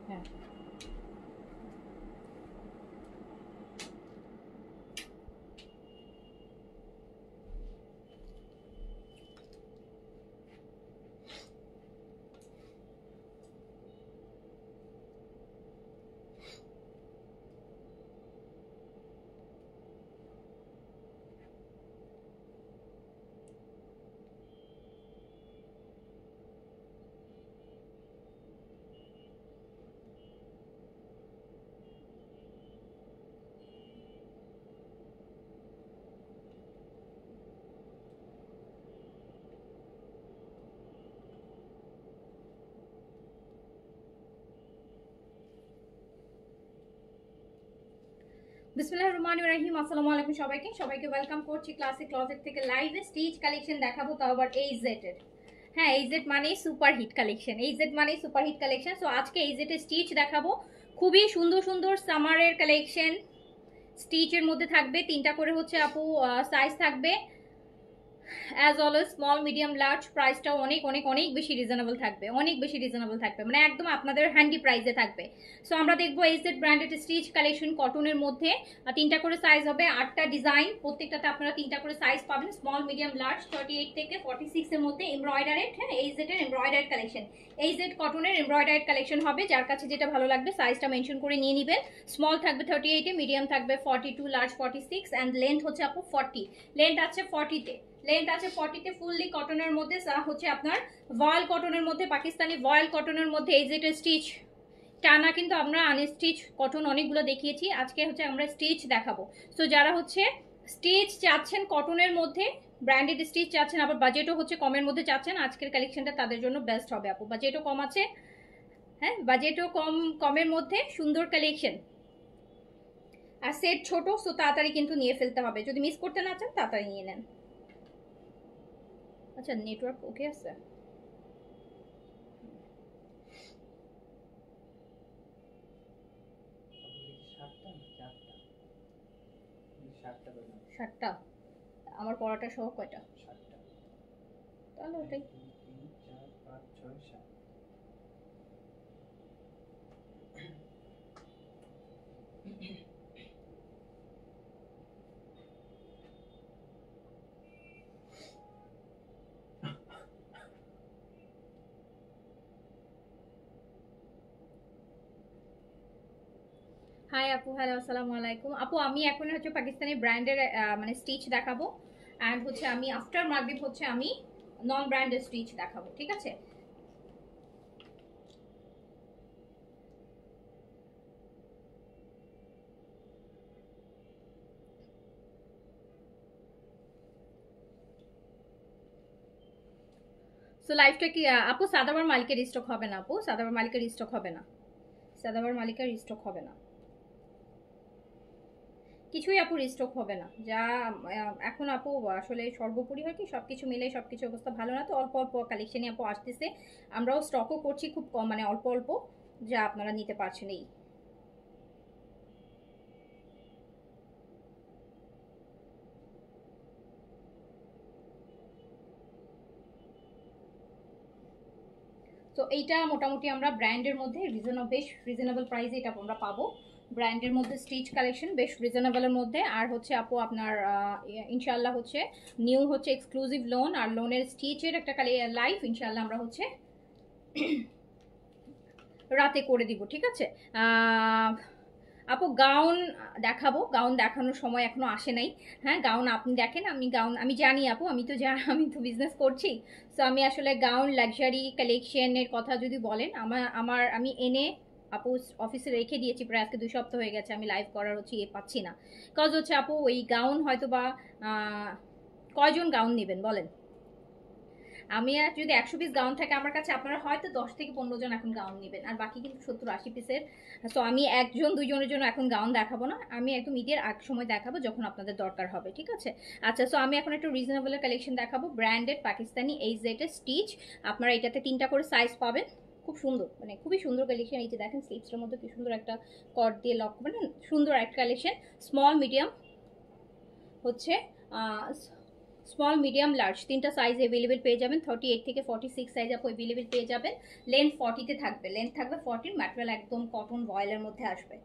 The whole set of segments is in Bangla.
হ্যাঁ বিসমিল্লাহির রহমানির রহিম। আসসালামু আলাইকুম সবাইকে ওয়েলকাম করছি ক্লাসিক ক্লজেট থেকে লাইভে স্টিচ কালেকশন দেখাবো, তাও আবার এইজেড এর। হ্যাঁ, এইজেড মানে সুপার হিট কালেকশন, এইজেড মানে সুপার হিট কালেকশন। সো আজকে এইজেড এর স্টিচ দেখাবো, খুবই সুন্দর সুন্দর সামারের কালেকশন। স্টিচের মধ্যে থাকবে তিনটা করে হচ্ছে আপু সাইজ থাকবে, as always small medium large. প্রাইসটাও অনেক অনেক অনেক বেশি রিজনেবল থাকবে, অনেক বেশি রিজনেবল থাকবে, মানে একদম আপনাদের হ্যান্ডি প্রাইসে থাকবে। সো আমরা দেখবো এইজেড ব্র্যান্ডেড স্টিচ কালেকশন কটনের মধ্যে। তিনটা করে সাইজ হবে, 8টা ডিজাইন, প্রত্যেকটাতে আপনারা তিনটা করে সাইজ পাবেন, স্মল মিডিয়াম লার্জ, 38 থেকে 46 এর মধ্যে। এমব্রয়ডারেড, হ্যাঁ এইজেড এর এমব্রয়ডারেড কালেকশন, এইজেড কটনের এমব্রয়ডারেড কালেকশন হবে। যার কাছে যেটা ভালো লাগবে সাইজটা মেনশন করে নিয়ে নেবেন। স্মল থাকবে 38 এ, মিডিয়াম থাকবে 42, লার্জ 46 অ্যান্ড লেন্থ হচ্ছে আপু 40, লেন্থ আছে 40-তে, লেন্থ আছে 40-তে। ফুললি কটনের মধ্যে হচ্ছে আপনার ভয়েল কটনের মধ্যে, পাকিস্তানি ভয়েল কটনের মধ্যে এইজেড স্টিচ টানা, কিন্তু আমরা আনস্টিচ কটন অনেকগুলো দেখিয়েছি, আজকে হচ্ছে আমরা স্টিচ দেখাবো। সো যারা হচ্ছে স্টিচ চাচ্ছেন কটনের মধ্যে, ব্র্যান্ডেড স্টিচ চাচ্ছেন, আবার বাজেটও হচ্ছে কমের মধ্যে চাচ্ছেন, আজকের কালেকশনটা তাদের জন্য বেস্ট হবে আপু। বাজেটও কম আছে, হ্যাঁ বাজেটও কমের মধ্যে সুন্দর কালেকশন। আর সেট ছোট, সো তাড়াতাড়ি কিন্তু নিয়ে ফেলতে হবে, যদি মিস করতে না চান তাড়াতাড়ি নিয়ে নেন। আচ্ছা, নেটওয়ার্ক ওকে আছে? সাতটা? আমার পড়াটা সহ কয়টা? তাহলে ওটাই। হাই আপু, হ্যালো আসসালামু আলাইকুম আপু। আমি এখন হচ্ছে পাকিস্তানি ব্র্যান্ডের মানে স্টিচ দেখাবো, অ্যান্ড হচ্ছে আমি আফটার মাগরিব হচ্ছে আমি নন ব্র্যান্ডের স্টিচ দেখাবো, ঠিক আছে? সো লাইফটা কি আপু? সাদাবার মালিকের স্টক হবে না আপু, সাদাবার মালিকের স্টক হবে না, সাদাবার মালিকের স্টক হবে না, কিছুই আপু রিস্টক হবে না। যা এখন আপু আসলে সর্বোপরি হয় কি, সবকিছু মিলে সবকিছু অবস্থা ভালো না, তো অল্প অল্প কালেকশনই আপু আসতেছে, আমরাও স্টকও করছি খুব কম, মানে অল্প অল্প, যা আপনারা নিতে পারছেন এই। তো এইটা মোটামুটি আমরা ব্র্যান্ডের মধ্যে বেশ রিজনেবল প্রাইসে এটা আমরা পাবো। ব্র্যান্ডের মধ্যে স্টিচ কালেকশন বেশ রিজনেবলের মধ্যে। আর হচ্ছে আপু আপনার ইনশাল্লাহ হচ্ছে নিউ হচ্ছে এক্সক্লুসিভ লোন, আর লোনের স্টিচের একটা লাইভ ইনশাল্লাহ আমরা হচ্ছে রাতে করে দিব, ঠিক আছে? আপু গাউন দেখাবো, গাউন দেখানোর সময় এখনো আসে নাই। হ্যাঁ গাউন আপনি দেখেন, আমি জানি আপু, আমি তো বিজনেস করছি। সো আমি আসলে গাউন লাক্সারি কালেকশনের কথা যদি বলেন, আমি এনে আপু অফিসে রেখে দিয়েছি, প্রায় আজকে 2 সপ্তাহ হয়ে গেছে, আমি লাইভ করার হচ্ছে পাচ্ছি না। কজ হচ্ছে আপু ওই গাউন হয়তো বা কয়জন গাউন নেবেন বলেন? আমি আর যদি 100 পিস গাউন থাকে আমার কাছে, আপনারা হয়তো 10 থেকে 15 জন এখন গাউন নেবেন, আর বাকি কিন্তু 70-80 পিসের। তো আমি 1-2 জনের জন্য এখন গাউন দেখাবো না, আমি একদম ঈদের আগ সময় দেখাবো যখন আপনাদের দরকার হবে, ঠিক আছে? আচ্ছা, সো আমি এখন একটু রিজনেবলের কালেকশন দেখাবো, ব্র্যান্ডেড পাকিস্তানি এইজেড স্টিচ। আপনারা এটাতে 3টা করে সাইজ পাবেন, খুব সুন্দর, মানে খুবই সুন্দর কালেকশন। এই যে দেখেন স্লিভসটার মধ্যে কি সুন্দর একটা কট দিয়ে লক, মানে সুন্দর একটা কালেকশন। স্মল মিডিয়াম হচ্ছে স্মল মিডিয়াম লার্জ তিনটা সাইজ অ্যাভেলেবেল পেয়ে যাবেন। 38 থেকে 46 সাইজ আপু অ্যাভেলেবেল পেয়ে যাবেন। লেন্থ 40-তে থাকবে, লেন্থ থাকবে 40, ম্যাটেরিয়াল একদম কটন ভয়েলের মধ্যে আসবে।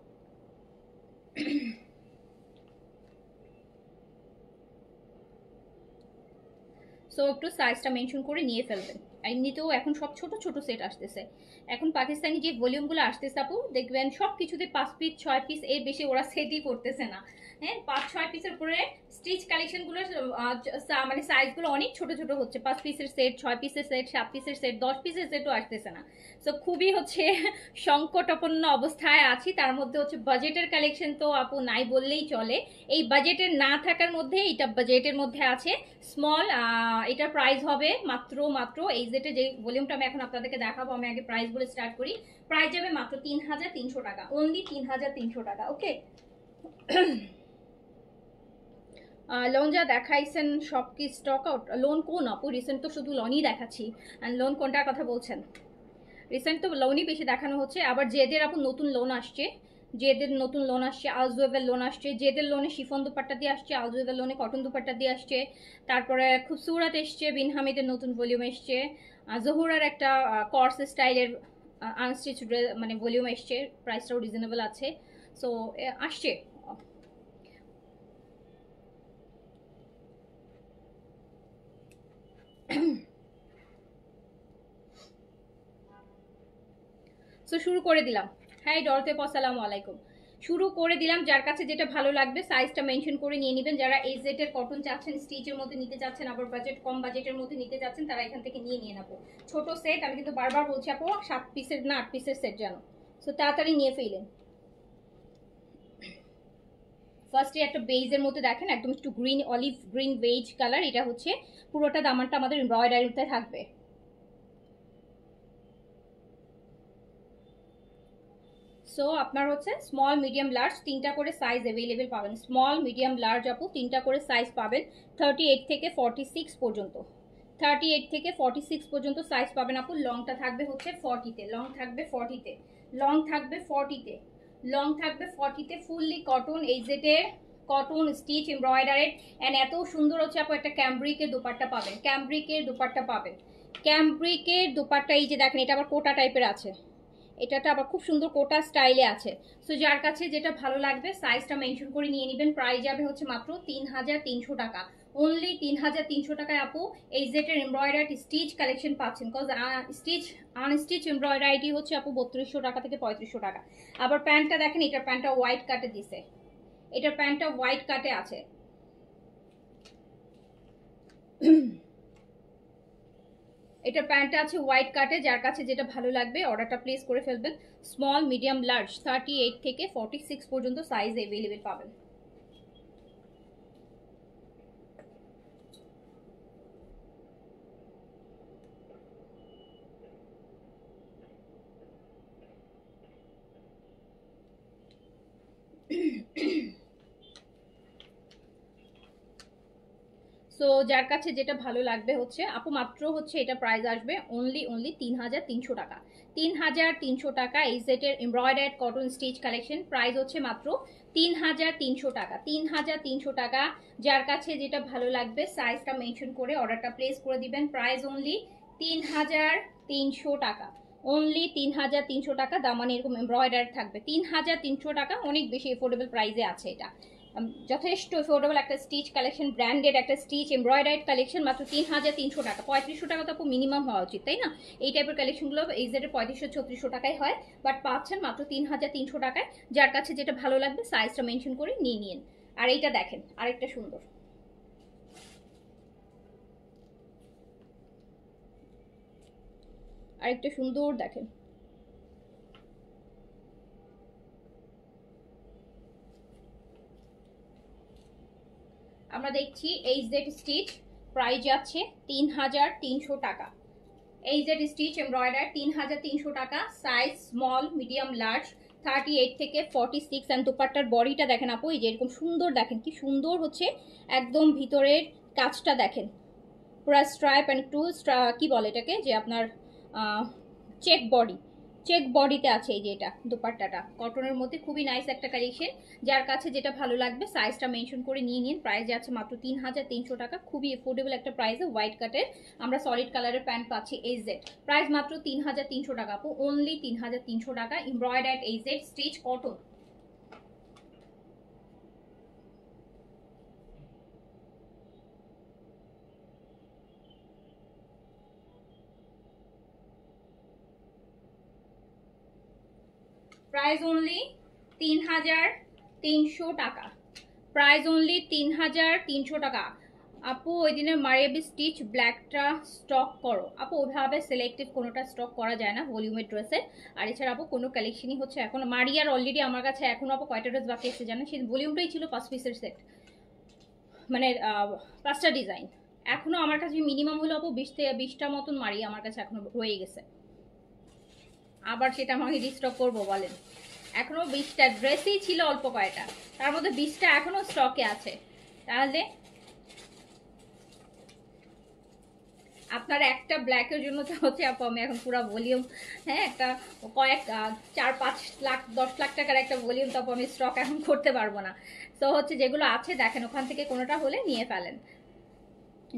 সো একটু সাইজটা মেনশন করে নিয়ে ফেলবেন। এমনিতেও এখন সব ছোট ছোট সেট আসতেছে, এখন পাকিস্তানি যে ভলিউমগুলো আসতেছে আপু দেখবেন সব কিছুতে 5 পিস 6 পিস এর বেশি ওরা সেটই করতেছে না। হ্যাঁ, 5-6 পিসের উপরে স্টিচ কালেকশনগুলো মানে সাইজগুলো অনেক ছোট ছোট হচ্ছে। 5 পিসের সেট, 6 পিসের সেট, 7 পিসের সেট, 10 পিসের সেটও আসতেছে না। সো খুবই হচ্ছে সংকটাপন্ন অবস্থায় আছি। তার মধ্যে হচ্ছে বাজেটের কালেকশন তো আপু নাই বললেই চলে। এই বাজেটের না থাকার মধ্যে এটা বাজেটের মধ্যে আছে। স্মল, এটার প্রাইস হবে মাত্র এই যেটা যে ভলিউমটা আমি এখন আপনাদেরকে দেখাবো, আমি আগে প্রাইস বলে স্টার্ট করি। প্রাইস যাবে মাত্র 3300 টাকা, অনলি 3300 টাকা। ওকে, লোন যা দেখাইছেন সব কি স্টক আউট? লোন কোন আপু? রিসেন্ট তো শুধু লোনই দেখাচ্ছি। অ্যান্ড লোন কোনটার কথা বলছেন? রিসেন্ট তো লোনই বেশি দেখানো হচ্ছে। আবার যেদের আপু নতুন লোন আসছে, যেদের নতুন লোন আসছে, আলজুয়েবের লোন আসছে, যেদের লোনে শিফন দুপাট্টা দিয়ে আসছে, আলজুয়েবের লোনে কটন দুপাট্টা দিয়ে আসছে। তারপরে খুবসুরত এসছে, বিন হামিদের নতুন ভলিউম এসছে, জহুরার একটা কর্স স্টাইলের আনস্টিচ মানে ভলিউম এসছে, প্রাইসটাও রিজনেবল আছে। সো আসছে। সো শুরু করে দিলাম। হ্যাঁ ডরতেপ, আসসালামু আলাইকুম। শুরু করে দিলাম। যার কাছে যেটা ভালো লাগবে সাইজটা মেনশন করে নিয়ে নেবেন। যারা এই সেটের কটন চাচ্ছেন, স্টিচের মধ্যে নিতে চাচ্ছেন, আবার বাজেট কম বাজেটের মধ্যে নিতে চাচ্ছেন, তারা এখান থেকে নিয়ে নেবো। ছোট সেট, আমি কিন্তু বারবার বলছি আপু 7 পিসের না 8 পিসের সেট জানো। সো তাড়াতাড়ি নিয়ে ফেলেন। ফার্স্টে একটা বেজের মধ্যে দেখেন, একদম একটু green, olive green beige colour. এটা হচ্ছে পুরোটা দামানটা আমাদের এমব্রয়ডারিতে থাকবে। সো আপনার হচ্ছে স্মল মিডিয়াম লার্জ তিনটা করে সাইজ অ্যাভেলেবেল পাবেন। স্মল মিডিয়াম লার্জ আপু তিনটা করে সাইজ পাবেন। 38 থেকে 46 পর্যন্ত, 38 থেকে 46 পর্যন্ত সাইজ পাবেন আপু। লংটা থাকবে হচ্ছে 40-তে, লং থাকবে 40-তে, লং থাকবে 40-তে, লং থাকবে 40-তে। ফুললি কটন, এই যেটে কটন স্টিচ এমব্রয়ডারেড। অ্যান্ড এত সুন্দর হচ্ছে আপু একটা ক্যাম্ব্রিকের দুপাট্টা পাবেন, ক্যাম্ব্রিকের দুপাট্টা পাবেন, ক্যাম্ব্রিকের দুপাট্টা। এই যে দেখেন, এটা আবার কোটা টাইপের আছে, এটাটা আবার খুব সুন্দর কোটা স্টাইলে আছে। সো যার কাছে যেটা ভালো লাগবে সাইজটা মেনশন করে নিয়ে নেবেন। প্রাইস যাবে হচ্ছে মাত্র 3300 টাকা, অনলি 3300 টাকায় আপু এই যেটার এমব্রয়ডারি স্টিচ কালেকশন পাচ্ছেন। কজ স্টিচ আনস্টিচ এমব্রয়ডারিটি হচ্ছে আপু 3200 টাকা থেকে 3500 টাকা। আবার প্যান্টটা দেখেন, এটার প্যান্টটা হোয়াইট কাটে দিছে, এটার প্যান্টটা হোয়াইট কাটে আছে। এটা প্যান্টটা আছে হোয়াইট কাটে। যার কাছে যেটা ভালো লাগবে অর্ডারটা প্লেস করে ফেলবেন। স্মল মিডিয়াম লার্জ 38 থেকে 46 পর্যন্ত সাইজ অ্যাভেলেবেল পাবেন। সো যার কাছে যেটা ভালো লাগবে হচ্ছে আপু মাত্র হচ্ছে এটা প্রাইস আসবে অনলি 3300 টাকা, 3300 টাকা। এই সেটের embroidered cotton stitch collection price হচ্ছে মাত্র 3300 টাকা, 3300 টাকা। যার কাছে যেটা ভালো লাগবে সাইজটা মেনশন করে অর্ডারটা প্লেস করে দিবেন। প্রাইস অনলি 3300 টাকা, অনলি 3300 টাকা। দামানে এরকম এমব্রয়ডার্ড থাকবে। 3300 টাকা অনেক বেশি এফোর্ডেবল প্রাইসে আছে এটা। যথেষ্ট এফোর্ডেবল একটা স্টিচ কালেকশন, ব্র্যান্ডেড একটা স্টিচ এমব্রয়ডারি কালেকশন, মাত্র 3300 টাকা। 3500 টাকা তো আপু মিনিমাম হওয়া উচিত, তাই না? এই টাইপের কালেকশনগুলো এই জেডের 3500-3600 টাকায় হয়, বাট পাচ্ছেন মাত্র 3300 টাকায়। যার কাছে যেটা ভালো লাগবে সাইজটা মেনশন করে নিয়ে নিন। আর এইটা দেখেন, আরেকটা সুন্দর, আরেকটা সুন্দর দেখেন। আমরা দেখছি এই জেড স্টিচ, প্রাইস যাচ্ছে 3300 টাকা। এই জেড স্টিচ এমব্রয়ডারি 3300 টাকা। সাইজ স্মল মিডিয়াম লার্জ 38 থেকে 46। অ্যান্ড দুপাট্টার বডিটা দেখেন আপু, এই যে এরকম সুন্দর, দেখেন কি সুন্দর হচ্ছে একদম ভিতরের কাজটা দেখেন, পুরো স্ট্রাইপ অ্যান্ড একটু কি বলে এটাকে, যে আপনার চেক বডি, চেক বডিতে আছে এই যে এটা দোপাট্টাটা কটনের মধ্যে খুবই নাইস একটা কালেকশন। যার কাছে যেটা ভালো লাগবে সাইজটা মেনশন করে নিয়ে নিন। প্রাইস আছে মাত্র 3300 টাকা, খুবই এফোর্ডেবল একটা প্রাইসে হোয়াইট কাটের আমরা সলিড কালারের প্যান্ট পাচ্ছি এইজেড। প্রাইস মাত্র 3300 টাকা আপু, অনলি 3300 টাকা। Embroidered AZ stitch cotton. Price only 3300 টাকা, প্রাইস অনলি 3300 টাকা। আপু ওই দিনে মারিয়াবি স্টিচ ব্ল্যাকটা স্টক করো আপু, ওইভাবে সিলেক্টিভ কোনোটা স্টক করা যায় না ভলিউমের ড্রেসের। আর এছাড়া আপু কোনো কালেকশনই হচ্ছে এখন মারিয়ার অলরেডি আমার কাছে এখন আপু কয়টা ড্রেস বাকি আছে জানেন, সেই ভলিউমটাই ছিল 5 পিসের সেট, মানে 5টা ডিজাইন। এখনো আমার কাছে মিনিমাম হলো আপু 20টা মতন মারি আমার কাছে এখনো রয়ে গেছে। আবার সেটা আমাকে রিস্টক করবো বলেন? এখনো 20টা ড্রেসই ছিল অল্প কয়টা, তার মধ্যে 20টা এখনো স্টকে আছে। তাহলে আপনার একটা ব্ল্যাকের জন্য তো হচ্ছে আপু আমি এখন পুরো ভলিউম, হ্যাঁ একটা কয়েক 4-5 লাখ 10 লাখ টাকার একটা ভলিউম তো আপু আমি স্টক এখন করতে পারবো না। তো হচ্ছে যেগুলো আছে দেখেন ওখান থেকে কোনোটা হলে নিয়ে ফেলেন।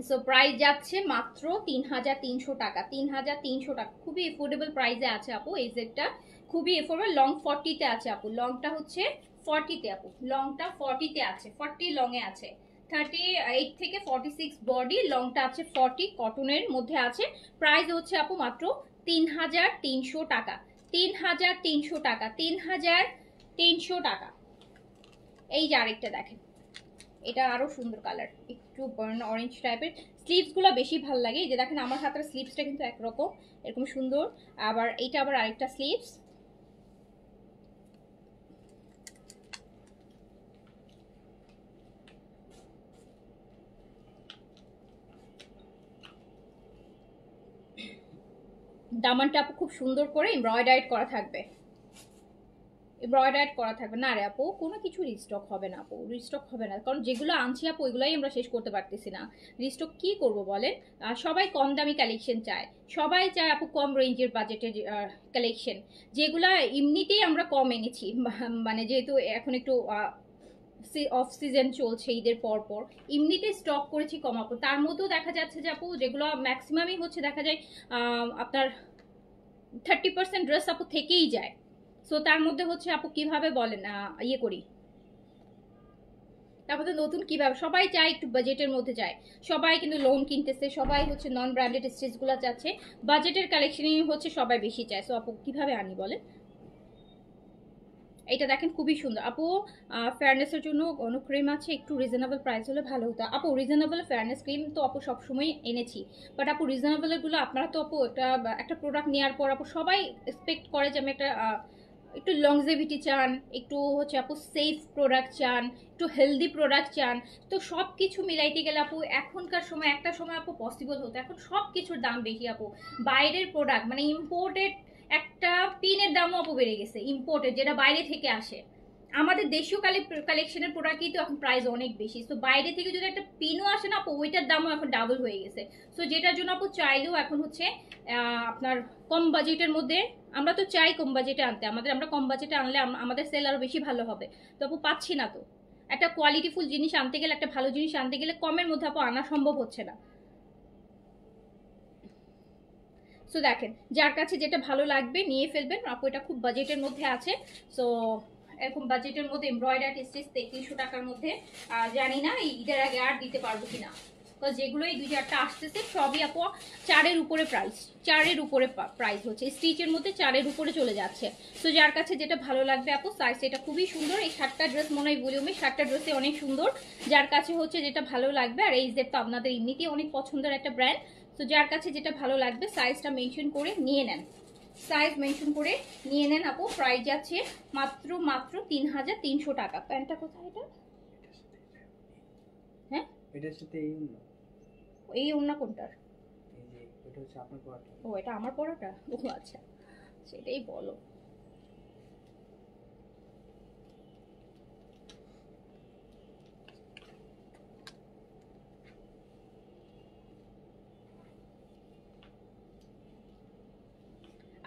সো প্রাইস যাচ্ছে মাত্র 3300 টাকা, 3300 টাকা, খুবই এফোর্ডেবল প্রাইসে আছে আপু। এই সেটটা খুবই এফোর্ডেবল, লং 40-তে আছে আপু, লংটা হচ্ছে 40-তে আপু, লংটা 40-তে আছে, 40 লংয়ে আছে। 38 থেকে 46 বডি, লংটা আছে 40, কটনের মধ্যে আছে। প্রাইস হচ্ছে আপু মাত্র 3300 টাকা, 3300 টাকা, 3300 টাকা। এই যে আরেকটা দেখেন, এটা আরো সুন্দর কালার, একটু বার্ন অরেঞ্জ টাইপের। স্লিভস গুলো বেশি ভালো লাগে, এই যে দেখেন আমার হাতের স্লিভসটা কিন্তু একরকম এরকম সুন্দর। আবার এইটা আবার আরেকটা স্লিভস। দামানটা আপু খুব সুন্দর করে এমব্রয়ডারি করা থাকবে, এমব্রয়ডারি করা থাকবে। না রে আপু কোনো কিছু রিস্টক হবে না আপু, রিস্টক হবে না, কারণ যেগুলো আনছি আপু ওইগুলাই আমরা শেষ করতে পারতেছি না। রিস্টক কি করব বলেন? সবাই কম দামি কালেকশন চায়, সবাই চায় আপু কম রেঞ্জের বাজেটের কালেকশন, যেগুলো এমনিতেই আমরা কম এনেছি। মানে যেহেতু এখন একটু অফ সিজন চলছে ঈদের পর পর, এমনিতে স্টক করেছি কম আপু। তার মধ্যেও দেখা যাচ্ছে যে আপু যেগুলো ম্যাক্সিমামই হচ্ছে দেখা যায় আপনার 30% ড্রেস আপু থেকেই যায়। সো তার মধ্যে হচ্ছে আপু কিভাবে বলেন ইয়ে করি, তারপরে নতুন কিভাবে সবাই চায় একটু বাজেটের মধ্যে যায়, সবাই কিন্তু লোন কিনতেছে, সবাই হচ্ছে নন ব্র্যান্ডেড স্টিচগুলো চাচ্ছে, বাজেটের কালেকশনই হচ্ছে সবাই বেশি চায়। সো আপু কিভাবে আনি বলেন? এটা দেখেন খুবই সুন্দর আপু। ফেয়ারনেসের জন্য কোনো ক্রিম আছে একটু রিজনেবল প্রাইস হলে ভালো হতো আপু। রিজনেবল ফেয়ারনেস ক্রিম তো আপু সবসময় এনেছি, বাট আপু রিজনেবলগুলো আপনারা তো আপু একটা প্রোডাক্ট নেওয়ার পর আপু সবাই এক্সপেক্ট করে যে আমি একটা একটু লংজেভিটি চান, একটু হচ্ছে আপু সেফ প্রোডাক্ট চান, একটু হেলদি প্রোডাক্ট চান। তো সব কিছু মিলাইতে গেলে আপু এখনকার সময় একটা সময় আপু পসিবল হতো, এখন সব কিছুর দাম বেশি আপু। বাইরের প্রোডাক্ট মানে ইম্পোর্টেড একটা পিনের দামও আপু বেড়ে গেছে, ইম্পোর্টেড যেটা বাইরে থেকে আসে। আমাদের দেশীয় কালেকশনের প্রোডাক্টই তো এখন প্রাইস অনেক বেশি, তো বাইরে থেকে যদি একটা পিনও আসে না আপু ওইটার দামও এখন ডাবল হয়ে গেছে। সো যেটার জন্য আপু চাইলেও এখন হচ্ছে আপনার কম বাজেটের মধ্যে, আমরা তো চাই কম বাজেটে আনতে, আমরা কম বাজেটে আনলে আমাদের সেল আরো বেশি ভালো হবে। তো আপু পাচ্ছি না তো, একটা কোয়ালিটিফুল জিনিস আনতে গেলে, একটা ভালো জিনিস আনতে গেলে কমের মধ্যে আপু আনা সম্ভব হচ্ছে না। সো দেখেন যার কাছে যেটা ভালো লাগবে নিয়ে ফেলবেন আপু, এটা খুব বাজেটের মধ্যে আছে। সো এরকম বাজেটের মধ্যে এমব্রয়ডারি স্টিচ 3300 টাকার মধ্যে, জানি না এই ঈদের আগে আর দিতে পারবো কিনা, তো যেগুলো এই 2-4টা আসতেছে সবই আপু 4-এর উপরে প্রাইস, 4-এর উপরে প্রাইস হচ্ছে স্টিচের মধ্যে 4-এর উপরে চলে যাচ্ছে। তো যার কাছে যেটা ভালো লাগবে আপু, সাইজ এটা খুবই সুন্দর, এই 7টা ড্রেস মনে হয় ভলিউমে 7টা ড্রেসে অনেক সুন্দর। যার কাছে হচ্ছে যেটা ভালো লাগবে, আর এই যে তো আপনাদের এমনিতেই অনেক পছন্দের একটা ব্র্যান্ড, তো যার কাছে যেটা ভালো লাগবে সাইজটা মেনশন করে নিয়ে নেন, সাইজ মেনশন করে নিয়ে নেন আপু। প্রাইস যাচ্ছে মাত্র মাত্র 3300 টাকা। প্যান্টটা কোথায় এটা? হ্যাঁ এটার সাথে এই অন্য, এই ওড়না কোনটার? এই যে এটা হচ্ছে আপনার পরাটা। ও এটা আমার পরাটা, ও আচ্ছা সেটাই বলো।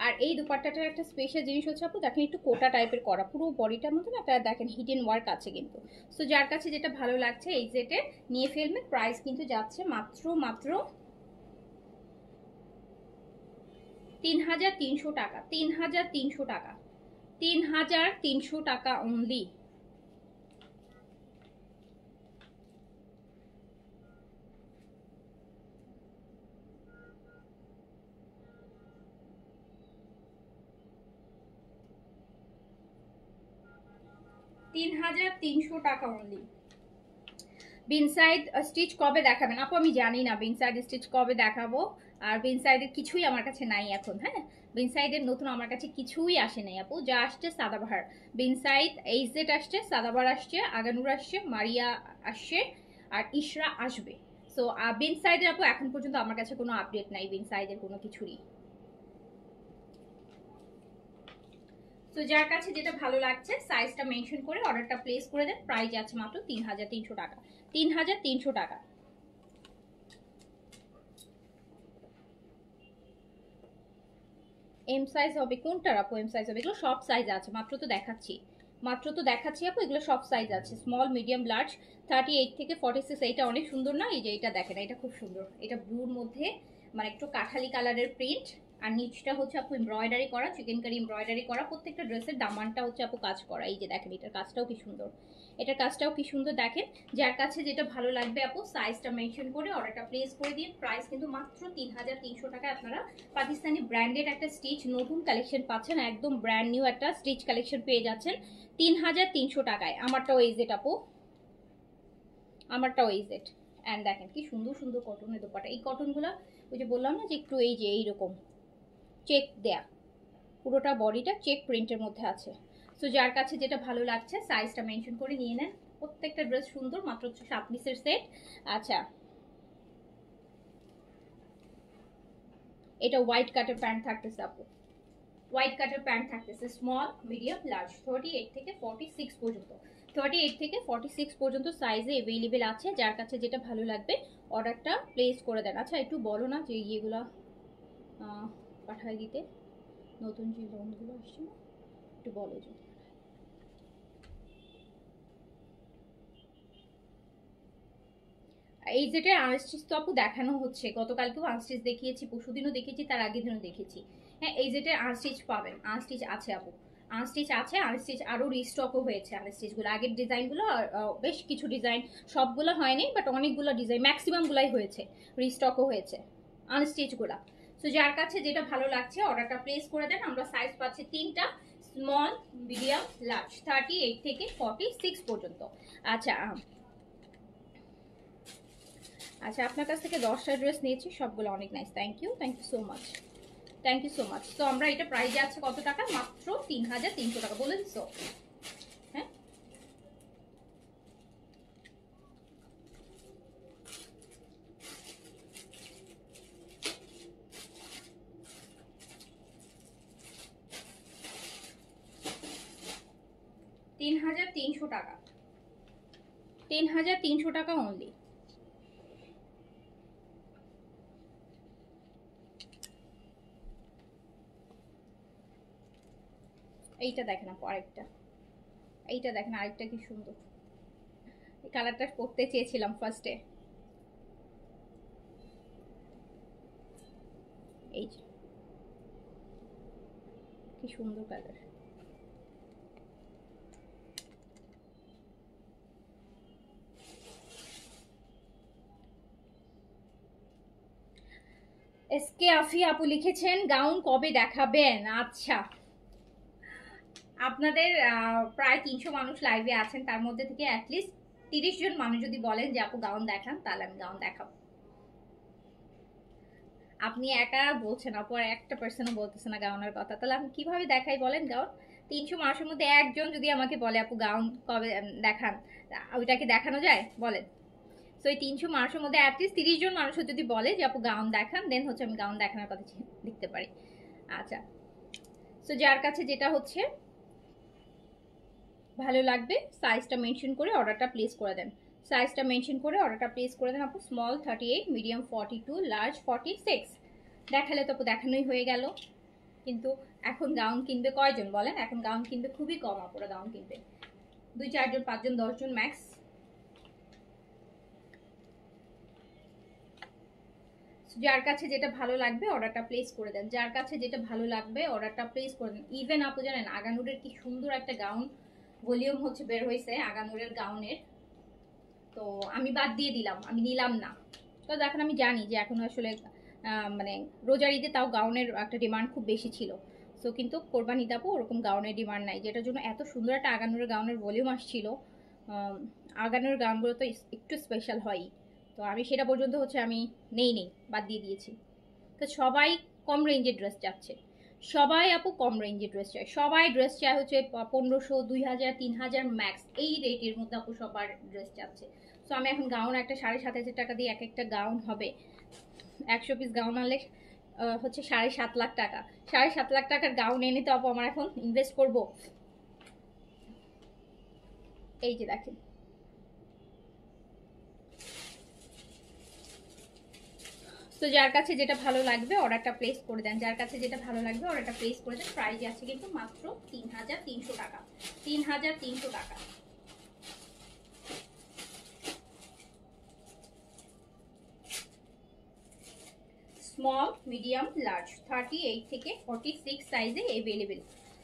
আর এই দুপাট্টাটার একটা স্পেশাল জিনিস হচ্ছে আপু, দেখেন একটু কোটা টাইপের করা, পুরো বডিটার মধ্যে একটা দেখেন হিডেন ওয়ার্ক আছে কিন্তু। সো যার কাছে যেটা ভালো লাগছে এই সেটে নিয়ে ফেলবে। প্রাইস কিন্তু যাচ্ছে মাত্র 3,300 টাকা, 3,300 টাকা, 3,300 টাকা অনলি। $3,300 টাকা অনলি। বিনসাইড স্টিচ কবে দেখাবেন আপু? আমি জানি না বিনসাইড স্টিচ কবে দেখাবো। আর বিনসাইডের কিছুই আমার কাছে নাই এখন। হ্যাঁ, বিনসাইডের নতুন আমার কাছে কিছুই আসে নাই আপু। যা আসছে সাদাবাহার, বিনসাইড এইচজেড আসছে, সাদাবাহার আসছে, আগানুর আসছে, মারিয়া আসছে, আর ইশরা আসবে। সো বিনসাইডের আপু এখন পর্যন্ত আমার কাছে কোনো আপডেট নাই বিনসাইডের কোনো কিছুরই। তো যার কাছে যেটা ভালো লাগছে সাইজটা মেনশন করে অর্ডারটা প্লেস করে দেন। প্রাইস আছে মাত্র 3,300 টাকা, 3,300 টাকা। এম সাইজ হবে কোনটার আপু? এম সাইজ হবে, এগুলো সব সাইজ আছে, মাত্র তো দেখাচ্ছি আপু, এগুলো সব সাইজ আছে, স্মল মিডিয়াম লার্জ 38 থেকে 46। এইটা অনেক সুন্দর না? এই যে এটা দেখেন, এটা খুব সুন্দর, এটা ব্লুর মধ্যে মানে একটু কাঠালি কালারের প্রিন্ট, আর নিচটা হচ্ছে আপু এমব্রয়ডারি করা, চিকেন কারি এমব্রয়ডারি করা, প্রত্যেকটা ড্রেসের দামানটা হচ্ছে আপু কাজ করা। এই যে দেখেন এটার কাজটাও কি সুন্দর, এটার কাজটাও কি সুন্দর দেখেন। যার কাছে যেটা ভালো লাগবে আপু সাইজটা মেনশন করে অর্ডারটা প্লেস করে দিন। প্রাইস কিন্তু মাত্র 3,300 টাকায় আপনারা পাকিস্তানি ব্র্যান্ডেড একটা স্টিচ নতুন কালেকশন পাচ্ছেন, একদম ব্র্যান্ড নিউ একটা স্টিচ কালেকশন পেয়ে যাচ্ছেন 3,300 টাকায়। আমারটাও এই জেট আপু, আমারটাও এই জেট। অ্যান্ড দেখেন কি সুন্দর সুন্দর কটনের দোপাটা। এই কটনগুলো ওই যে বললাম না যে একটু এই যে এইরকম চেক দেয়া, পুরোটা বডিটা চেক প্রিন্টের মধ্যে আছে। সো যার কাছে যেটা ভালো লাগছে সাইজটা মেনশন করে নিয়ে নেন। প্রত্যেকটা ড্রেস সুন্দর, মাত্র 7 পিসের সেট। আচ্ছা, এটা হোয়াইট কাটের প্যান্ট থাকতেছে আপু, হোয়াইট কাটের প্যান্ট থাকতেছে, স্মল মিডিয়াম লার্জ 38 থেকে 46 পর্যন্ত, 38 থেকে 46 পর্যন্ত সাইজে অ্যাভেলেবেল আছে। যার কাছে যেটা ভালো লাগবে অর্ডারটা প্লেস করে দেন। আচ্ছা একটু বলো না যে ইয়েগুলো পাঠায় দিতে, নতুন যে লোনগুলো আসছে না, একটু বলো যে। এই যেটা আনস্টিচ তো আপু দেখানো হচ্ছে, গতকালকেও আনস্টিচ দেখিয়েছি, পরশুদিনও দেখিয়েছি, তার আগের দিনও দেখেছি। হ্যাঁ, এই যেটা আনস্টিচ পাবেন, আনস্টিচ আছে আপু, আনস্টিচ আছে, আনস্টিচ আরও রিস্টকও হয়েছে। আনস্টিচগুলো আগের ডিজাইনগুলো বেশ কিছু ডিজাইন, সবগুলো হয়নি বাট অনেকগুলো ডিজাইন, ম্যাক্সিমামগুলাই হয়েছে, রিস্টকও হয়েছে আনস্টিচগুলো। সো যার কাছে যেটা ভালো লাগছে অর্ডারটা প্লেস করে দেন। আমরা সাইজ পাচ্ছি 3টা, স্মল মিডিয়াম লার্জ 38 থেকে 46 পর্যন্ত। আচ্ছা আচ্ছা, আপনার কাছ থেকে 10টা ড্রেস নিয়েছি, সবগুলো অনেক nice. Thank you so much, thank you so much. তো আমরা এটা প্রাইস আছে কত টাকা? মাত্র 3,300 টাকা। বলে দিচ্ছ? হ্যাঁ, $3,300 টাকা, 3,300 টাকা অনলি। এইটা দেখেন আপু, আরেকটা, এইটা দেখেন আরেকটা কি সুন্দর, এই কালারটা পরতে চেয়েছিলাম ফার্স্টে। এই যে কি সুন্দর কালার। এসকে আফি আপু লিখেছেন গাউন কবে দেখাবেন? আচ্ছা, আপনাদের প্রায় 300 মানুষ লাইভে আছেন, তার মধ্যে থেকে অ্যাটলিস্ট 30 জন মানুষ যদি বলেন যে আপু গাউন দেখান, তাহলে আমি গাউন দেখাবো। আপনি একা বলছেন আপু, আর একটা পার্সনও বলতেছে না গাউনের কথা, তাহলে আমি কিভাবে দেখাই বলেন গাউন? 300 মানুষের মধ্যে একজন যদি আমাকে বলে আপু গাউন কবে দেখান, ওইটাকে দেখানো যায় বলেন? সো এই 300 মানুষের মধ্যে অ্যাটলিস্ট 30 জন মানুষও যদি বলে যে আপু গাউন দেখান, দেন হচ্ছে আমি গাউন দেখানোর কথা লিখতে পারি। আচ্ছা, সো যার কাছে যেটা হচ্ছে ভালো লাগবে সাইজটা মেনশন করে অর্ডারটা প্লেস করে দেন। সাইজটা মেনশন করে অর্ডারটা প্লেস করে দেন আপু। Small 38, medium 42, large 46। দেখালে তো আপু দেখানোই হয়ে গেল। কিন্তু এখন গাউন কিনবে কয়জন বলেন? এখন গাউন কিনবে খুবই কম, আপুরা গাউন কিনবে 2-4 জন, 5 জন, 10 জন ম্যাক্স। যার কাছে যেটা ভালো লাগবে অর্ডারটা প্লেস করে দেন, যার কাছে যেটা ভালো লাগবে অর্ডারটা প্লেস করে দেন। ইভেন আপু জানেন আগানুরের কি সুন্দর একটা গাউন ভলিউম হচ্ছে বের হয়েছে আগানুরের গাউনের, তো আমি বাদ দিয়ে দিলাম, আমি নিলাম না। তো এখন আমি জানি যে এখন আসলে মানে রোজার ঈদে তাও গাউনের একটা ডিমান্ড খুব বেশি ছিল। সো কিন্তু কোরবানিতে আপু ওরকম গাউনের ডিমান্ড নাই, যেটার জন্য এত সুন্দর একটা আগানুরের গাউনের ভলিউম আসছিল। আগানুরের গাউনগুলো তো একটু স্পেশাল হয়ই, তো আমি সেটা পর্যন্ত হচ্ছে আমি নেই বাদ দিয়ে দিয়েছি। তো সবাই কম রেঞ্জের ড্রেস চাচ্ছে, সবাই আপু কম রেঞ্জের ড্রেস চায়, সবাই ড্রেস চায় হচ্ছে 1500, 2000, 3000 ম্যাক্স এই রেটের মধ্যে আপু সবার ড্রেস চাচ্ছে। তো আমি এখন গাউন একটা 7,500 টাকা দিয়ে এক একটা গাউন হবে, 100 পিস গাউন আনলে হচ্ছে 7.5 লাখ টাকা। 7.5 লাখ টাকার গাউন এনে তো আপু আমার এখন ইনভেস্ট করব। এই যে দেখেন, তো যার কাছে যেটা ভালো লাগবে অর্ডারটা প্লেস করে দেন, যার কাছে যেটা ভালো লাগবে অর্ডারটা প্লেস করে দেন। প্রাইস আছে কিন্তু মাত্র 3,300 টাকা, 3,300 টাকা। স্মল, মিডিয়াম, লার্জ 38 থেকে 46 সাইজে অ্যাভেলেবেল।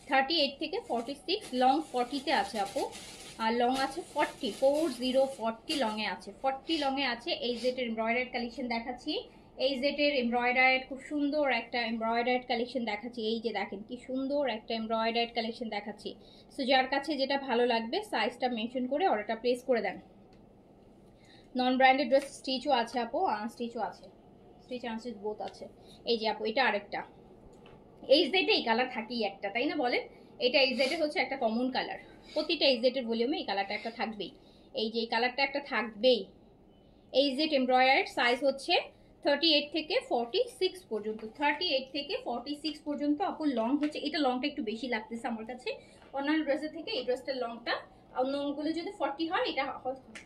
38 থেকে 46, লং 40-তে আছে আপু, আর লং আছে 40 লংয়ে আছে, 40 লংয়ে আছে। এই জেটের এমব্রয়ডারি কালেকশন দেখাচ্ছি, এই জেটের এমব্রয়ডারি খুব সুন্দর একটা এমব্রয়ডারি কালেকশন দেখাচ্ছি। এই যে দেখেন কি সুন্দর একটা এমব্রয়ডারি কালেকশন দেখাচ্ছি। সো যার কাছে যেটা ভালো লাগবে সাইজটা মেনশন করে অর্ডারটা প্লেস করে দেন। নন ব্র্যান্ডেড ড্রেস স্টিচও আছে আপু, স্টিচও আছে, স্টিচ আনস্টিচ বোথ আছে। এই যে আপু এটা আরেকটা, এই জেডে এই কালার থাকেই একটা, তাই না বলেন? এটা এই জেডে হচ্ছে একটা কমন কালার, প্রতিটা এই জেডের ভলিউমে এই কালারটা একটা থাকবেই, এই যে এই কালারটা একটা থাকবেই। এই জেড এমব্রয়ডারি সাইজ হচ্ছে 38 থেকে 46 পর্যন্ত, 38 থেকে 46 পর্যন্ত আপু। লং হচ্ছে, এটা লংটা একটু বেশি লাগতেছে আমার কাছে অন্যান্য ড্রেসের থেকে, এই ড্রেসটার লংটা অন্যগুলো যদি 40 হয় এটা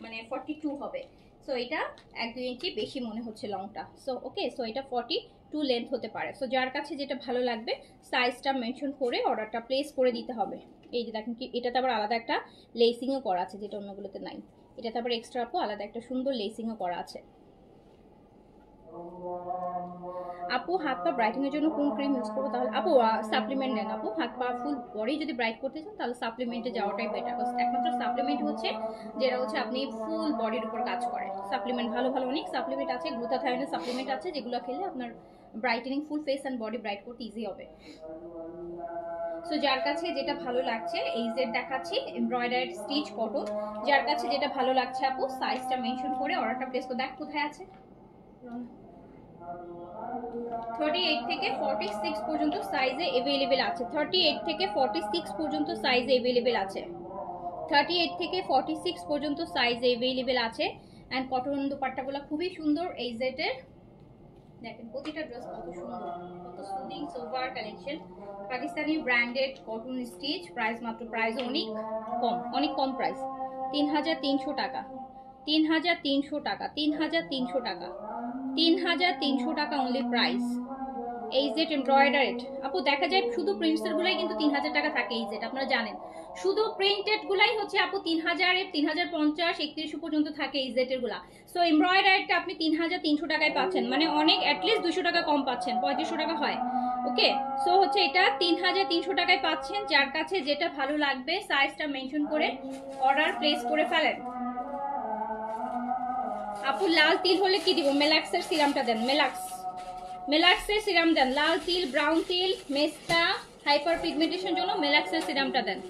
মানে 42 হবে। সো এটা 1-2 ইঞ্চি বেশি মনে হচ্ছে লংটা। সো ওকে, সো এটা 42 লেন্থ হতে পারে। সো যার কাছে যেটা ভালো লাগবে সাইজটা মেনশন করে অর্ডারটা প্লেস করে দিতে হবে। এই যে দেখেন কি, এটাতে আবার আলাদা একটা লেসিংও করা আছে যেটা অন্যগুলোতে নাই, এটাতে আবার এক্সট্রা আপু আলাদা একটা সুন্দর লেসিংও করা আছে। আপু হাত পা ব্রাইটিং এর জন্য কোন ক্রিম ইউজ করবো? তাহলে আপু সাপ্লিমেন্ট নেন আপু, হাত পা ফুল বডি যদি ব্রাইট করতে চান তাহলে সাপ্লিমেন্টে যাওয়াটাই বেটার। একমাত্র সাপ্লিমেন্ট হচ্ছে যেটা হচ্ছে আপনি ফুল বডির উপর কাজ করে। সাপ্লিমেন্ট ভালো ভালো অনেক সাপ্লিমেন্ট আছে, গ্লুটাথায়োনের সাপ্লিমেন্ট আছে, যেগুলো খেলে আপনার brightening full face and body bright করতে ইজি হবে। সো যার কাছে যেটা ভালো লাগছে, এই জেড দেখাচ্ছি এমব্রয়ডারি স্টিচ কটন, যার কাছে যেটা ভালো লাগছে আপু সাইজটা মেনশন করে অর্ডারটা প্লেস করে। দেখ কোথায় আছে, 38 থেকে 46 পর্যন্ত সাইজে अवेलेबल আছে, 38 থেকে 46 পর্যন্ত সাইজে अवेलेबल আছে, 38 থেকে 46 পর্যন্ত সাইজে अवेलेबल আছে। এন্ড কটন দুপাট্টাগুলো খুবই সুন্দর এই জেটের, দেখেন প্রতিটা ড্রেস কত সুন্দর, কত soothing sober collection, Pakistani branded cotton stitch. Price মাত্র, প্রাইস অনেক কম প্রাইস, 3,300 টাকা, 3,300 টাকা, 3,300 টাকা, 3,300 টাকা অনলি প্রাইস। এই জেট এমব্রয়ডারিড আপু দেখা যায় শুধু প্রিন্টসের গুলাই কিন্তু 3,000 টাকা থাকে, এই জেট আপনারা জানেন, শুধু প্রিন্টেড গুলাই হচ্ছে আপু 3,000, 3,050, 3100 পর্যন্ত থাকে এই জেটের গুলা। সো এমব্রয়ডারিডটা আপনি 3,300 টাকায় পাচ্ছেন, মানে অনেক অ্যাটলিস্ট 200 টাকা কম পাচ্ছেন, 3500 টাকা হয়। ওকে, সো হচ্ছে এটা 3,300 টাকায় পাচ্ছেন। যার কাছে যেটা ভালো লাগবে সাইজটা মেনশন করে অর্ডার প্লেস করে ফেলেন। আপু লাল তিল হলে কি দিব? মেলাক্সের সিরামটা দেন, মেলাক্সের সিরাম দেন। লাল তিল, ব্রাউন তিল, মেস্তা, হাইপার পিগমেন্টেশন জন্য মেলাক্সের সিরামটা দেন।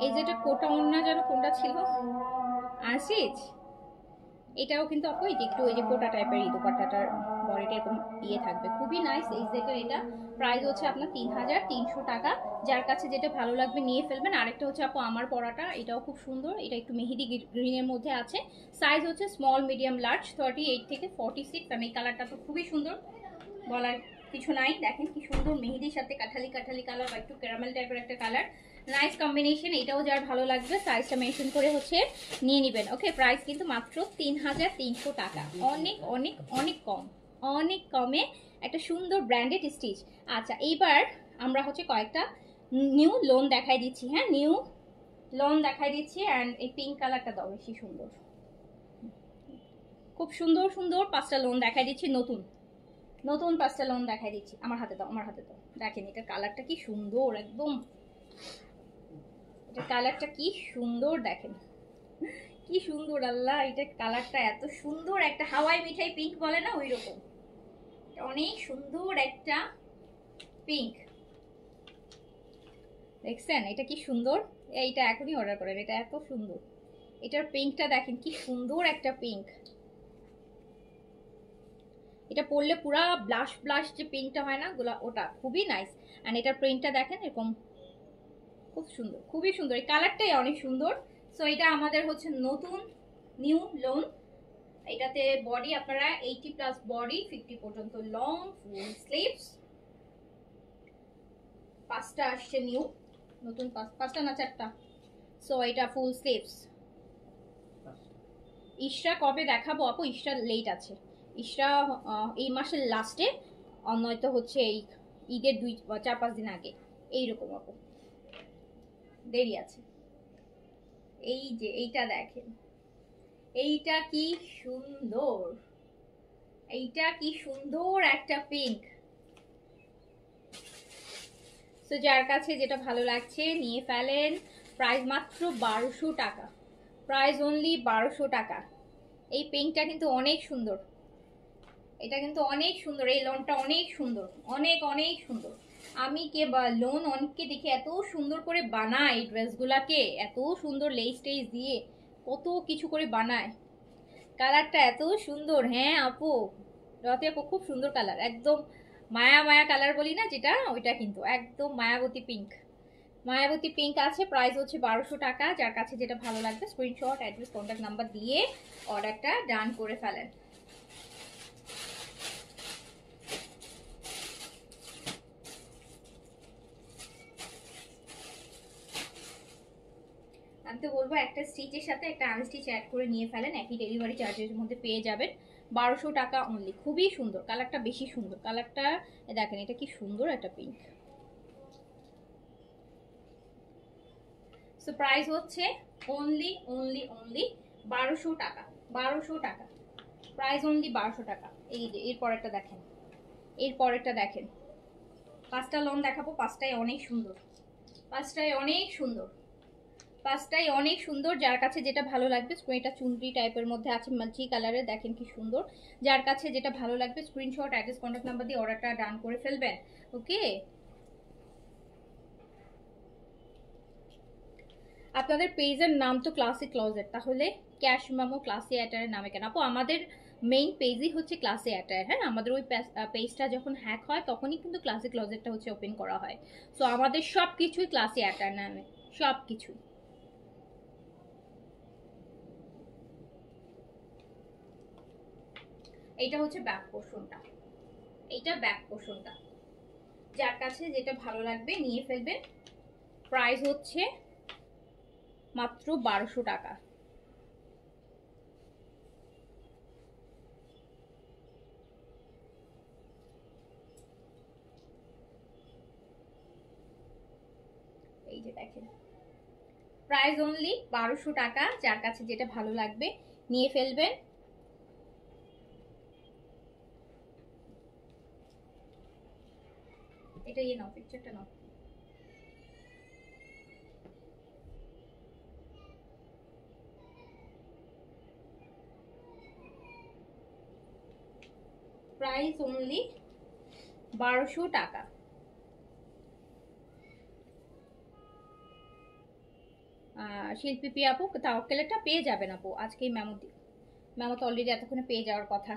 এই যেটা কোটা অন্য যেন কোনটা ছিল, আশিজ এটাও কিন্তু আপু এই যে একটু ওই যে কোটা টাইপের এই দোপাট্টাটার বডিটা এরকম ইয়ে থাকবে, খুবই নাইস। এই সেটের এটা প্রাইস হচ্ছে আপনার 3300 টাকা। যার কাছে যেটা ভালো লাগবে নিয়ে ফেলবেন। আরেকটা হচ্ছে আপু আমার পরাটা, এটাও খুব সুন্দর, এটা একটু মেহেদি গ্রিনের মধ্যে আছে। সাইজ হচ্ছে স্মল মিডিয়াম লার্জ 38 থেকে 46। আর এই কালারটা তো খুবই সুন্দর, বলার কিছু নাই। দেখেন কি সুন্দর মেহেদির সাথে কাঠালি কাঠালি কালার বা একটু ক্যারামেল টাইপের একটা কালার, নাইস কম্বিনেশন। এটাও যার ভালো লাগবে সাইজটা মেনশন করে হচ্ছে নিয়ে নেবেন। ওকে, প্রাইস কিন্তু মাত্র 3300 টাকা, অনেক অনেক অনেক কম, অনেক কমে একটা সুন্দর ব্র্যান্ডেড স্টিচ। আচ্ছা, এইবার আমরা হচ্ছে কয়েকটা নিউ লোন দেখাই দিচ্ছি। হ্যাঁ, নিউ লোন দেখাই দিচ্ছি। অ্যান্ড এই পিঙ্ক কালারটা দাও, বেশি সুন্দর, খুব সুন্দর সুন্দর 5টা লোন দেখাই দিচ্ছি। নতুন নতুন 5টা লোন দেখাই দিচ্ছি। আমার হাতে দাও, আমার হাতে দাও। দেখেন এটার কালারটা কি সুন্দর, একদম এটার কালারটা কি সুন্দর, দেখেন কি সুন্দর। আল্লাহ, এটার কালারটা এত সুন্দর, একটা হাওয়াই মিঠাই পিঙ্ক বলে না, ওই রকম অনেক সুন্দর একটা পিঙ্ক। দেখছেন এটা কি সুন্দর? এইটা এখনই অর্ডার করেন, এটা এত সুন্দর। এটার পিঙ্কটা দেখেন কি সুন্দর একটা পিঙ্ক। এটা পরলে পুরা ব্লাশ ব্লাশ যে পিঙ্কটা হয় না গোলা, ওটা খুবই নাইস। অ্যান্ড এটার প্রিন্টটা দেখেন এরকম, খুব সুন্দর, খুবই সুন্দর। এই কালারটাই অনেক সুন্দর। সো এটা আমাদের হচ্ছে নতুন নিউ লোন। এটাতে বডি আপনারা 80+ বডি, 50 পর্যন্ত লং, ফুল স্লিভস। 5টা আসছে নিউ, নতুন 5টা না 4টা। সো এটা ফুল স্লিভস। ইশরা কবে দেখাবো আপু? ইশরা লেট আছে। ইশরা এই মাসের লাস্টে, নয়তো হচ্ছে এই ঈদের 4-5 দিন আগে, এইরকম আপু, দেরি আছে। এই যে এইটা দেখেন, এইটা কি সুন্দর, এইটা কি সুন্দর একটা পিঙ্ক। তো যার কাছে যেটা ভালো লাগছে নিয়ে ফেলেন। প্রাইস মাত্র 1200 টাকা, প্রাইস অনলি 1200 টাকা। এই পিঙ্কটা কিন্তু অনেক সুন্দর, এটা কিন্তু অনেক সুন্দর, এই লোনটা অনেক সুন্দর, অনেক অনেক সুন্দর। আমি কে বা লোন অনেককে দেখে এত সুন্দর করে বানায় এই ড্রেসগুলাকে, এত সুন্দর লেস টেস দিয়ে কত কিছু করে বানায়। কালারটা এত সুন্দর। হ্যাঁ আপু, রতি আপু খুব সুন্দর কালার, একদম মায়া মায়া কালার বলি না যেটা, ওইটা কিন্তু একদম মায়াবতী পিঙ্ক। মায়াবতী পিঙ্ক আছে, প্রাইস হচ্ছে 1200 টাকা। যার কাছে যেটা ভালো লাগবে স্ক্রিনশট, অ্যাড্রেস, কন্ট্যাক্ট নাম্বার দিয়ে অর্ডারটা ডান করে ফেলেন। আমি তো বলবো একটা স্টিচের সাথে একটা আনস্টিচ অ্যাড করে নিয়ে ফেলেন, একই ডেলিভারি চার্জের মধ্যে পেয়ে যাবেন। 1200 টাকা অনলি, খুবই সুন্দর কালারটা, বেশি সুন্দর কালারটা। দেখেন এটা কি সুন্দর একটা পিঙ্ক। সো প্রাইস হচ্ছে অনলি অনলি অনলি 1200 টাকা, 1200 টাকা, প্রাইস অনলি 1200 টাকা। এই যে এর পরেরটা দেখেন, এর পরেরটা দেখেন। 5টা লোন দেখাবো, 5টাই অনেক সুন্দর, 5টাই অনেক সুন্দর, 5টাই অনেক সুন্দর। যার কাছে যেটা ভালো লাগবে, এটা চুনরি টাইপের মধ্যে আছে, মাল্টি কালারে, দেখেন কি সুন্দর। যার কাছে যেটা ভালো লাগবে স্ক্রিনশট, অ্যাড্রেস, কন্ট্যাক্ট নাম্বার দিয়ে অর্ডারটা ডান করে ফেলবেন। ওকে, আপনাদের পেজের নাম তো ক্লাসি ক্লজেট, তাহলে ক্যাশ মেমো ক্লাসি অ্যাটায়ারের নামে কেন আপু? আমাদের মেইন পেজই হচ্ছে ক্লাসি অ্যাটায়ার। হ্যাঁ, আমাদের ওই পেজটা যখন হ্যাক হয় তখনই কিন্তু ক্লাসি ক্লজেটটা হচ্ছে ওপেন করা হয়। সো আমাদের সব কিছুই ক্লাসি অ্যাটায়ার নামে, সব কিছুই। এইটা হচ্ছে ব্যাক পোর্শনটা, এইটা ব্যাক পোর্শনটা। যার কাছে যেটা ভালো লাগবে নিয়ে ফেলবেন। প্রাইস হচ্ছে মাত্র 1200 টাকা। এই যে দেখেন, প্রাইস অনলি 1200 টাকা। যার কাছে যেটা ভালো লাগবে নিয়ে ফেলবেন। এটা ইয়ে নাও, পিকচারটা নাও। প্রাইস অনলি 1200 টাকা। শিল্পী আপু তাওয়াক্কেলেরটা পেয়ে যাবেন আপু, আজকেই মেমো ম্যামও তো অলরেডি এতক্ষণে পেয়ে যাওয়ার কথা,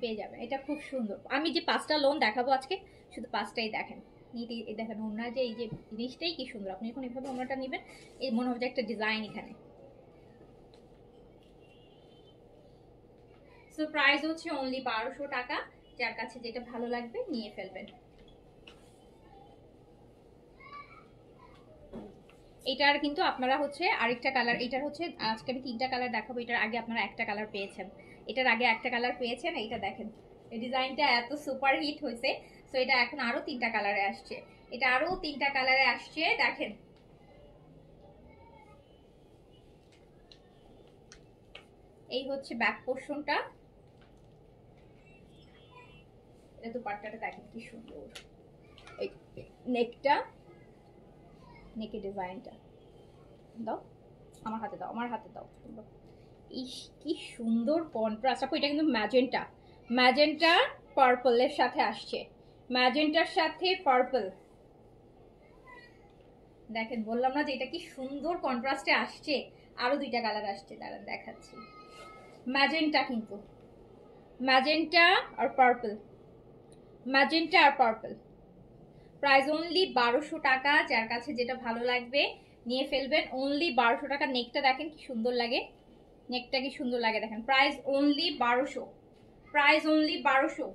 পেয়ে যাবেন। এটা খুব সুন্দর। আমি যে 5টা লোন দেখাবো আজকে, শুধু 5টাই দেখেন। নিটি দেখেন ওনার যে এই যে জিনিসটাই কি সুন্দর। আপনি যখন এভাবে ওনাটা নেবেন, এই মনে হবে যে একটা ডিজাইন এখানে। সো প্রাইস হচ্ছে অনলি 1200 টাকা। যার কাছে যেটা ভালো লাগবে নিয়ে ফেলবেন। এটার কিন্তু আপনারা হচ্ছে আরেকটা কালার, এটার হচ্ছে আজকে আমি 3টা কালার দেখাবো। এটার আগে আপনারা একটা কালার পেয়েছেন, এটার আগে একটা কালার পেয়েছেন। এইটা দেখেন, এই ডিজাইনটা এত সুপার হিট হয়েছে। সো এটা এখন আরো 3টা কালারে আসছে, এটা আরো 3টা কালারে আসছে। দেখেন এই হচ্ছে ব্যাক পোর্শনটা, এটা দুপাট্টাটা দেখেন কি সুন্দর। এই নেকটা, নেকের ডিজাইনটা দাও, আমার হাতে দাও, আমার হাতে দাও। ইস কি সুন্দর কন্ট্রাস্ট। আপু এটা কিন্তু ম্যাজেন্টা, ম্যাজেন্টা পার্পলের সাথে আসছে, ম্যাজেন্টার সাথে পার্পল। দেখেন বললাম না যে এটা কি সুন্দর কন্ট্রাস্টে আসছে। আরো 2টা কালার আসছে, দাঁড়ান দেখাচ্ছি। ম্যাজেন্টা, কিন্তু ম্যাজেন্টা আর পার্পল, ম্যাজেন্টা আর পার্পল। প্রাইস অনলি 1200 টাকা। যার কাছে যেটা ভালো লাগবে নিয়ে ফেলবেন। অনলি 1200 টাকা। নেকটা দেখেন কি সুন্দর লাগে, নেকটা কি সুন্দর লাগে দেখেন। Price only 1200, price only 1200।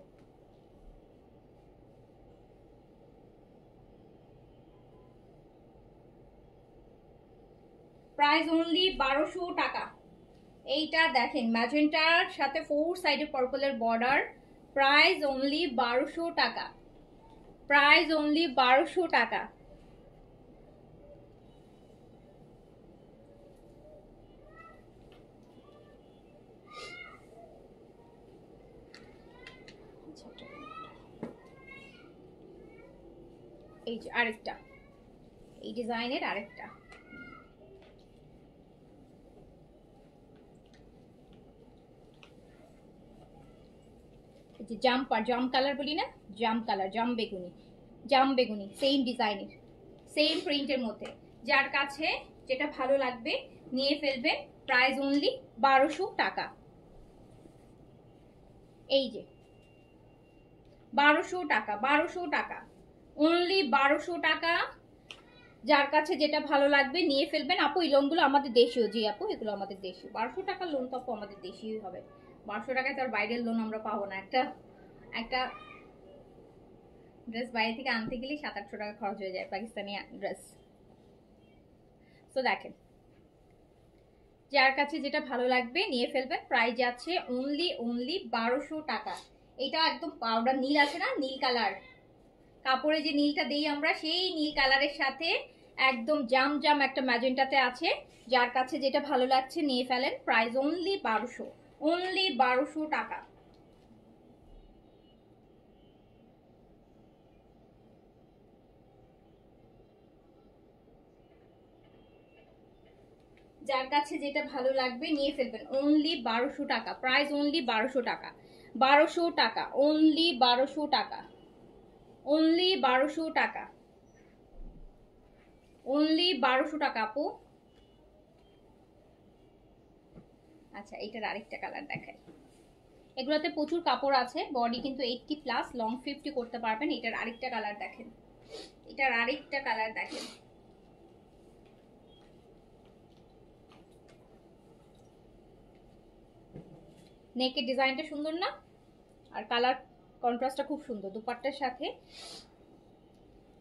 Price only 1200 টাকা। এইটা দেখেন ম্যাজেন্টার সাথে 4 সাইডে পার্পলের বর্ডার। প্রাইস অনলি 1200 টাকা, প্রাইস অনলি 1200 টাকা। এই যে আরেকটা, এই ডিজাইনের আরেকটা। যে জাম্পার, জাম কালার বলি না, জাম কালার, জাম বেগুনি, জাম বেগুনি, সেম ডিজাইনের, সেম প্রিন্টের মধ্যে। যার কাছে যেটা ভালো লাগবে নিয়ে ফেলবেন। প্রাইস অনলি 1200 টাকা। এই যে 1200 টাকা, 1200 টাকা, অনলি 1200 টাকা। যার কাছে যেটা ভালো লাগবে নিয়ে ফেলবেন। আপু এই লোনগুলো আমাদের দেশীয়, জি আপু এগুলো আমাদের দেশীয়। 1200 টাকার লোন তো আপু আমাদের দেশীয় হবে। 1200 টাকায় তো আর বাইরের লোন আমরা পাবো না। একটা একটা ড্রেস বাইরে থেকে আনতে গেলে 700-800 টাকা খরচ হয়ে যায়, পাকিস্তানি ড্রেস। তো দেখেন যার কাছে যেটা ভালো লাগবে নিয়ে ফেলবেন। প্রাইস আছে অনলি 1200 টাকা। এটা একদম পাউডার নীল আছে না, নীল কালার, কাপড়ে যে নীলটা দেই আমরা, সেই নীল কালারের সাথে একদম জাম জাম একটা ম্যাজেন্টাতে আছে। যার কাছে যেটা ভালো লাগছে নিয়ে ফেলেন। প্রাইস অনলি 1200, অনলি 1200 টাকা। যার কাছে যেটা ভালো লাগবে নিয়ে ফেলবেন। অনলি 1200 টাকা, প্রাইস অনলি 1200 টাকা, 1200 টাকা, অনলি 1200 টাকা, অনলি 1200 টাকা, অনলি 1200 টাকা আপু। আচ্ছা এটার আরেকটা কালার দেখাই। এগুলোতে প্রচুর কাপড় আছে, বডি কিন্তু 80+, লং 50 করতে পারবেন। এটার আরেকটা কালার দেখেন, এটার আরেকটা কালার দেখেন। নেকের ডিজাইনটা সুন্দর না, আর কালার কন্ট্রাস্টটা খুব সুন্দর দুপাট্টার সাথে।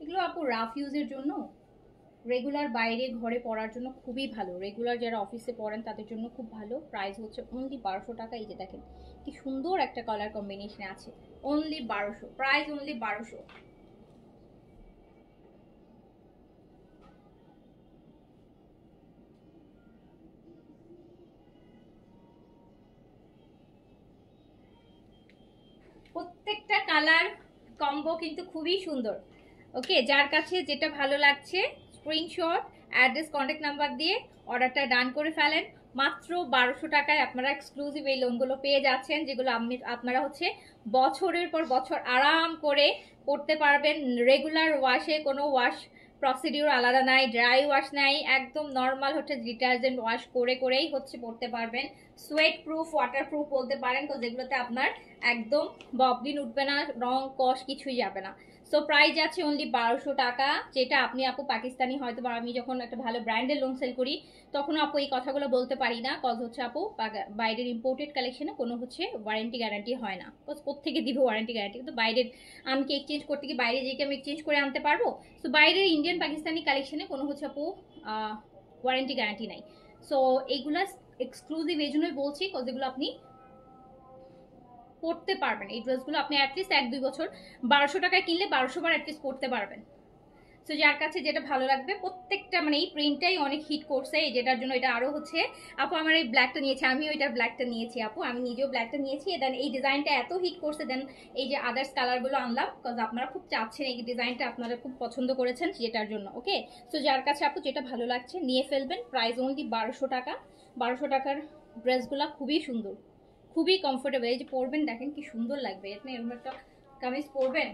এগুলো আপু রাফ ইউজের জন্য, রেগুলার বাইরে ঘরে পরার জন্য খুবই ভালো। রেগুলার যারা অফিসে পড়েন তাদের জন্য খুব ভালো। প্রাইস হচ্ছে অনলি 1200 টাকা। এই যে দেখেন কি সুন্দর একটা কালার কম্বিনেশন আছে। Only 1200, price only 1200। প্রত্যেকটা কালার কম্বো কিন্তু খুবই সুন্দর। ওকে, যার কাছে যেটা ভালো লাগছে স্ক্রিনশট, অ্যাড্রেস, কন্ট্যাক্ট নাম্বার দিয়ে অর্ডারটা ডান করে ফেলেন। মাত্র 1200 টাকায় আপনারা এক্সক্লুসিভ এই লোনগুলো পেয়ে যাচ্ছেন, যেগুলো আপনারা হচ্ছে বছরের পর বছর আরাম করে পড়তে পারবেন। রেগুলার ওয়াশে কোনো ওয়াশ প্রসিডিউর আলাদা নাই, ড্রাই ওয়াশ নাই, একদম নর্মাল হচ্ছে ডিটারজেন্ট ওয়াশ করেই হচ্ছে পরতে পারবেন। সোয়েট প্রুফ, ওয়াটার প্রুফ বলতে পারেন, তো যেগুলোতে আপনার একদম ববলিন উঠবে না, রং কষ কিছুই যাবে না। সো প্রাইস আছে অনলি 1200 টাকা, যেটা আপনি আপু পাকিস্তানি হয়তো, বা আমি যখন একটা ভালো ব্র্যান্ডের লোন সেল করি তখনও আপু এই কথাগুলো বলতে পারি না, কজ হচ্ছে আপু বাইরের ইম্পোর্টেড কালেকশনে কোনো হচ্ছে ওয়ারেন্টি গ্যারান্টি হয় না, কজ কোথেকে দিবে ওয়ারেন্টি গ্যারান্টি, কিন্তু বাইরের আমি কি এক্সচেঞ্জ করতে কি বাইরে যেয়ে আমি এক্সচেঞ্জ করে আনতে পারবো? সো বাইরের ইন্ডিয়ান পাকিস্তানি কালেকশনে কোনো হচ্ছে আপু ওয়ারেন্টি গ্যারান্টি নাই। সো এইগুলা এক্সক্লুসিভ এই জন্যই বলছি, কজ এগুলো আপনি পড়তে পারবেন, এই ড্রেসগুলো আপনি অ্যাটলিস্ট 1-2 বছর 1200 টাকায় কিনলে 1200 বার অ্যাটলিস্ট পড়তে পারবেন। সো যার কাছে যেটা ভালো লাগবে, প্রত্যেকটা মানে এই প্রিন্টটাই অনেক হিট করছে, এই যেটার জন্য এটা আরো হচ্ছে আপু আমার এই ব্ল্যাকটা নিয়েছি, আমিও এটা ব্ল্যাকটা নিয়েছি আপু, আমি নিজেও ব্ল্যাকটা নিয়েছি। দেন এই ডিজাইনটা এত হিট করছে, দেন এই যে আদার্স কালারগুলো আনলাম, কজ আপনারা খুব চাচ্ছেন এই ডিজাইনটা, আপনারা খুব পছন্দ করেছেন যেটার জন্য। ওকে, সো যার কাছে আপু যেটা ভালো লাগছে নিয়ে ফেলবেন। প্রাইস অনলি 1200 টাকা। 1200 টাকার ড্রেসগুলো খুবই সুন্দর, খুবই কমফোর্টেবল, এই যে পরবেন দেখেন কি সুন্দর লাগবে, আপনি এরকম একটা কামিজ পরবেন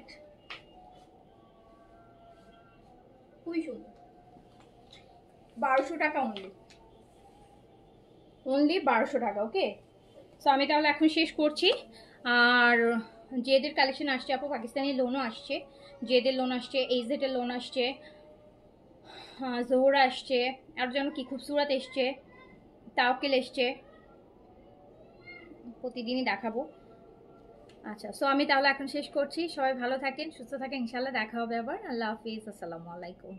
খুবই সুন্দর। 1200 টাকা অনলি, অনলি 1200 টাকা। ওকে, সো আমি তাহলে এখন শেষ করছি। আর যেদের কালেকশন আসছে আপু, পাকিস্তানি লোনও আসছে, যেদের লোন আসছে, এইজেটের লোন আসছে, জোহরা আসছে, আর যেন কি খুবসুরত এসছে, তাওকিল এসছে, প্রতিদিনই দেখাবো। আচ্ছা, সো আমি তাহলে এখন শেষ করছি। সবাই ভালো থাকেন, সুস্থ থাকেন, ইনশাল্লাহ দেখা হবে আবার। আল্লাহ হাফিজ, আসসালামু আলাইকুম।